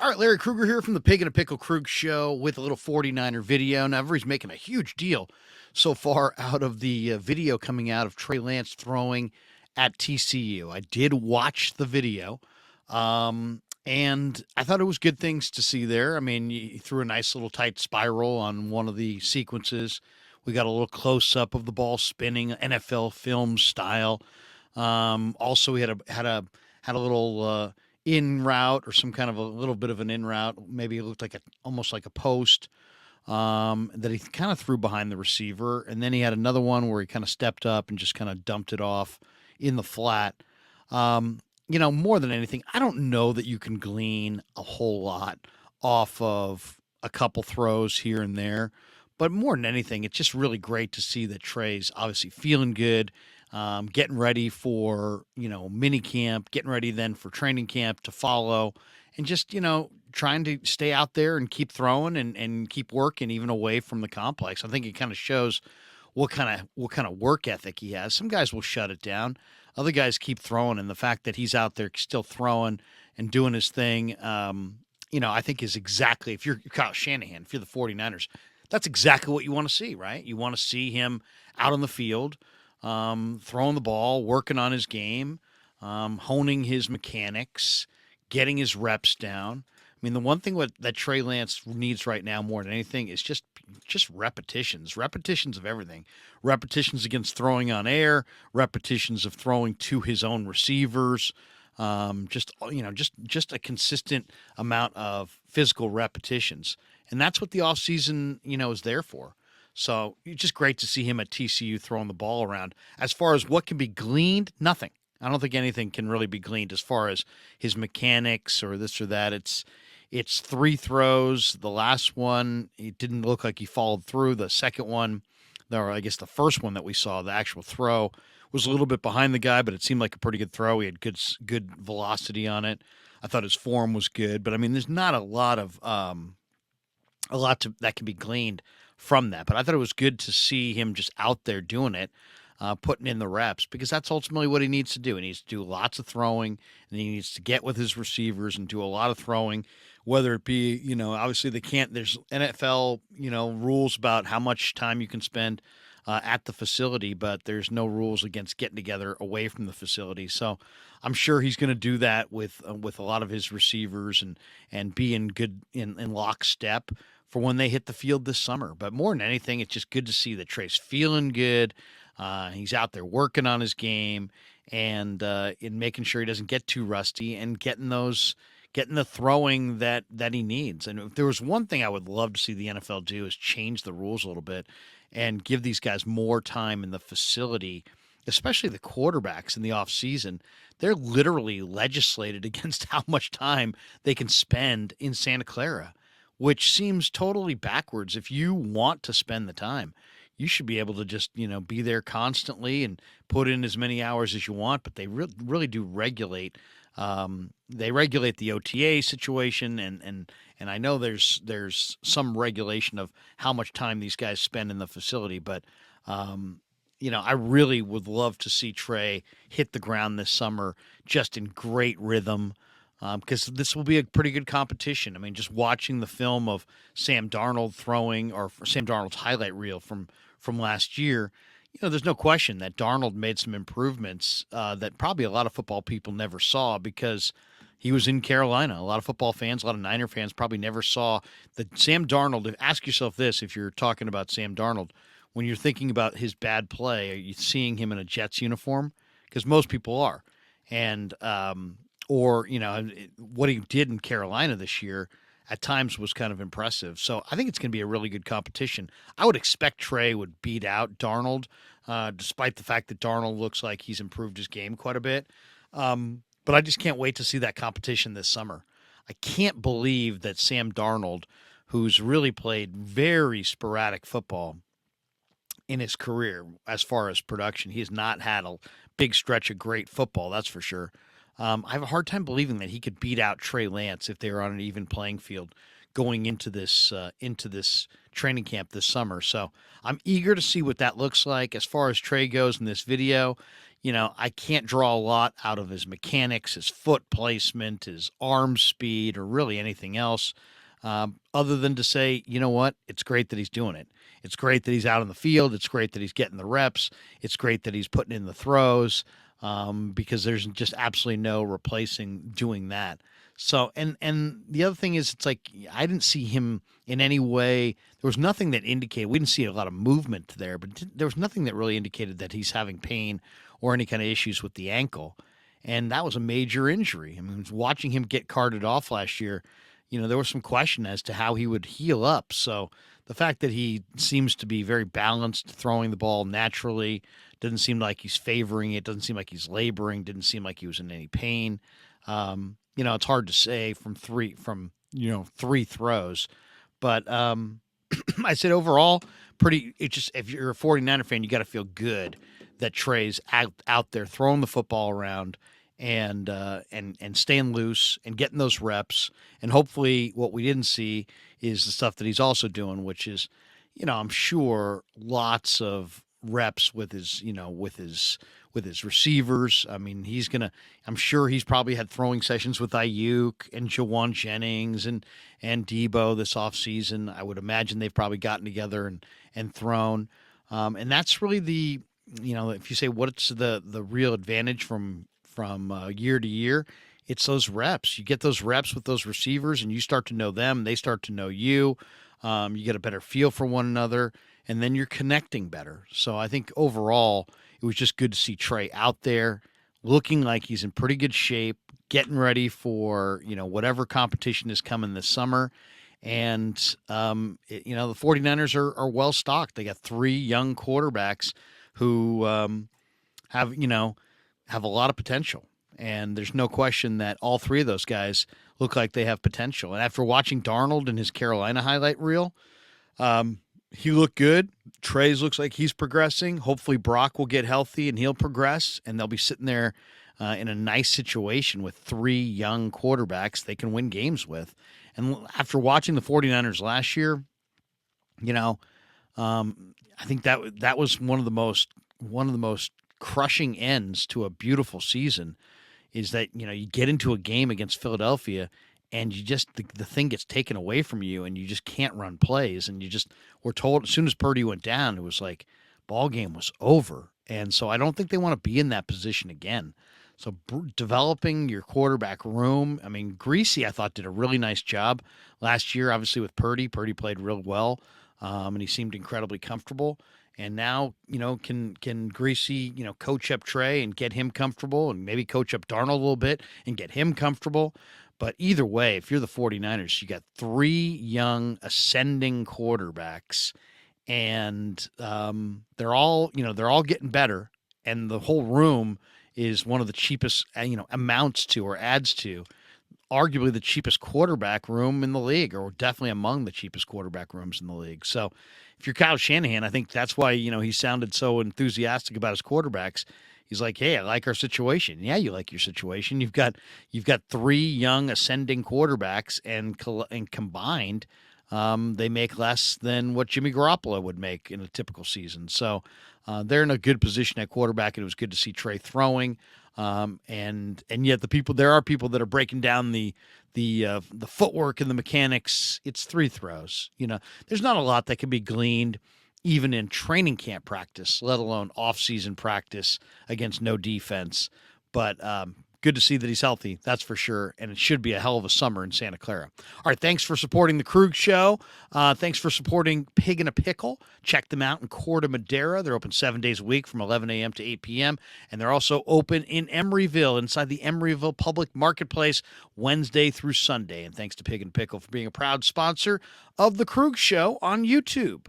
All right, Larry Krueger here from the Pig and a Pickle Krug Show with a little 49er video. Now, everybody's making a huge deal so far out of the video coming out of Trey Lance throwing at TCU. I did watch the video, and I thought it was good things to see there. I mean, he threw a nice little tight spiral on one of the sequences. We got a little close up of the ball spinning, NFL film style. Also, we had a little in route or some kind of a little bit of an in route. Maybe it looked like almost like a post that he kind of threw behind the receiver, and then he had another one where he kind of stepped up and just kind of dumped it off in the flat. More than anything, I don't know that you can glean a whole lot off of a couple throws here and there. But more than anything, it's just really great to see that Trey's obviously feeling good, getting ready for, mini camp, getting ready then for training camp to follow, and just, trying to stay out there and keep throwing and keep working even away from the complex. I think it kind of shows what kind of work ethic he has. Some guys will shut it down. Other guys keep throwing, and the fact that he's out there still throwing and doing his thing, I think is exactly, if you're Kyle Shanahan, if you're the 49ers, that's exactly what you want to see, right? You want to see him out on the field, throwing the ball, working on his game, honing his mechanics, getting his reps down. I mean, the one thing that Trey Lance needs right now more than anything is just repetitions of everything. Repetitions against throwing on air, repetitions of throwing to his own receivers, just a consistent amount of physical repetitions. And that's what the offseason, is there for. So it's just great to see him at TCU throwing the ball around. As far as what can be gleaned, nothing. I don't think anything can really be gleaned as far as his mechanics or this or that. It's three throws. The last one, it didn't look like he followed through. The second one, or I guess the first one that we saw, the actual throw, was a little bit behind the guy, but it seemed like a pretty good throw. He had good velocity on it. I thought his form was good, but I mean, there's not a lot that can be gleaned from that. But I thought it was good to see him just out there doing it, putting in the reps, because that's ultimately what he needs to do. He needs to do lots of throwing, and he needs to get with his receivers and do a lot of throwing, whether it be, obviously there's NFL, rules about how much time you can spend at the facility, but there's no rules against getting together away from the facility. So I'm sure he's going to do that with a lot of his receivers and be in lockstep for when they hit the field this summer. But more than anything, it's just good to see that Trey's feeling good. He's out there working on his game and in making sure he doesn't get too rusty and getting the throwing that he needs. And if there was one thing I would love to see the NFL do is change the rules a little bit and give these guys more time in the facility, especially the quarterbacks in the offseason. They're literally legislated against how much time they can spend in Santa Clara, which seems totally backwards. If you want to spend the time, you should be able to just, be there constantly and put in as many hours as you want. But they really do regulate. They regulate the OTA situation, and I know there's some regulation of how much time these guys spend in the facility. But I really would love to see Trey hit the ground this summer just in great rhythm. Because this will be a pretty good competition. I mean, just watching the film of Sam Darnold throwing, or Sam Darnold's highlight reel from last year, there's no question that Darnold made some improvements that probably a lot of football people never saw because he was in Carolina. A lot of football fans, a lot of Niner fans probably never saw that Sam Darnold. Ask yourself this if you're talking about Sam Darnold. When you're thinking about his bad play, are you seeing him in a Jets uniform? Because most people are. And or what he did in Carolina this year at times was kind of impressive. So I think it's going to be a really good competition. I would expect Trey would beat out Darnold, despite the fact that Darnold looks like he's improved his game quite a bit. But I just can't wait to see that competition this summer. I can't believe that Sam Darnold, who's really played very sporadic football in his career as far as production, he has not had a big stretch of great football, that's for sure. I have a hard time believing that he could beat out Trey Lance if they were on an even playing field going into this training camp this summer. So I'm eager to see what that looks like. As far as Trey goes in this video, I can't draw a lot out of his mechanics, his foot placement, his arm speed, or really anything else, other than to say, you know what? It's great that he's doing it. It's great that he's out in the field. It's great that he's getting the reps. It's great that he's putting in the throws, because there's just absolutely no replacing doing that. So, and the other thing is, it's like I didn't see him in any way. There was nothing that indicated, we didn't see a lot of movement there, but there was nothing that really indicated that he's having pain or any kind of issues with the ankle. And that was a major injury. I mean, watching him get carted off last year, there was some question as to how he would heal up. So the fact that he seems to be very balanced, throwing the ball naturally, doesn't seem like he's favoring it, doesn't seem like he's laboring, didn't seem like he was in any pain. It's hard to say from three throws, but I said overall, pretty. It just, if you're a 49er fan, you got to feel good that Trey's out there throwing the football around and staying loose and getting those reps. And hopefully, what we didn't see is the stuff that he's also doing, which is, I'm sure lots of reps with his receivers. I mean, I'm sure he's probably had throwing sessions with Ayuk and Jawan Jennings and Debo this offseason. I would imagine they've probably gotten together and thrown. And that's really if you say what's the real advantage from year to year, it's those reps. You get those reps with those receivers and you start to know them. They start to know you. You get a better feel for one another, and then you're connecting better. So I think overall, it was just good to see Trey out there looking like he's in pretty good shape, getting ready for, whatever competition is coming this summer. And, the 49ers are well stocked. They got 3 young quarterbacks who have a lot of potential. And there's no question that all 3 of those guys look like they have potential. And after watching Darnold in his Carolina highlight reel, he looked good. Trey's looks like he's progressing. Hopefully Brock will get healthy and he'll progress, and they'll be sitting there in a nice situation with 3 young quarterbacks they can win games with. And after watching the 49ers last year, I think that was one of the most crushing ends to a beautiful season, is that you get into a game against Philadelphia and you just the thing gets taken away from you and you just can't run plays, and we're told as soon as Purdy went down, it was like ball game was over. And so I don't think they want to be in that position again. So developing your quarterback room, I mean, Greasy I thought did a really nice job last year, obviously with Purdy. Purdy played real well, and he seemed incredibly comfortable. And now, can Greasy, coach up Trey and get him comfortable, and maybe coach up Darnold a little bit and get him comfortable. But either way, if you're the 49ers, you got 3 young ascending quarterbacks, and they're all getting better, and the whole room is one of the cheapest, amounts to or adds to arguably the cheapest quarterback room in the league, or definitely among the cheapest quarterback rooms in the league. So if you're Kyle Shanahan, I think that's why, he sounded so enthusiastic about his quarterbacks. He's like, hey, I like our situation. Yeah, you like your situation. You've got 3 young ascending quarterbacks, and combined, they make less than what Jimmy Garoppolo would make in a typical season. So they're in a good position at quarterback, and it was good to see Trey throwing. And yet there are people that are breaking down the footwork and the mechanics. It's 3 throws. There's not a lot that can be gleaned even in training camp practice, let alone off-season practice against no defense. But good to see that he's healthy, that's for sure, and it should be a hell of a summer in Santa Clara. All right, thanks for supporting the Krueg Show. Thanks for supporting Pig in a Pickle. Check them out in Corte Madera. They're open 7 days a week from 11 a.m. to 8 p.m., and they're also open in Emeryville, inside the Emeryville Public Marketplace, Wednesday through Sunday. And thanks to Pig and Pickle for being a proud sponsor of the Krueg Show on YouTube.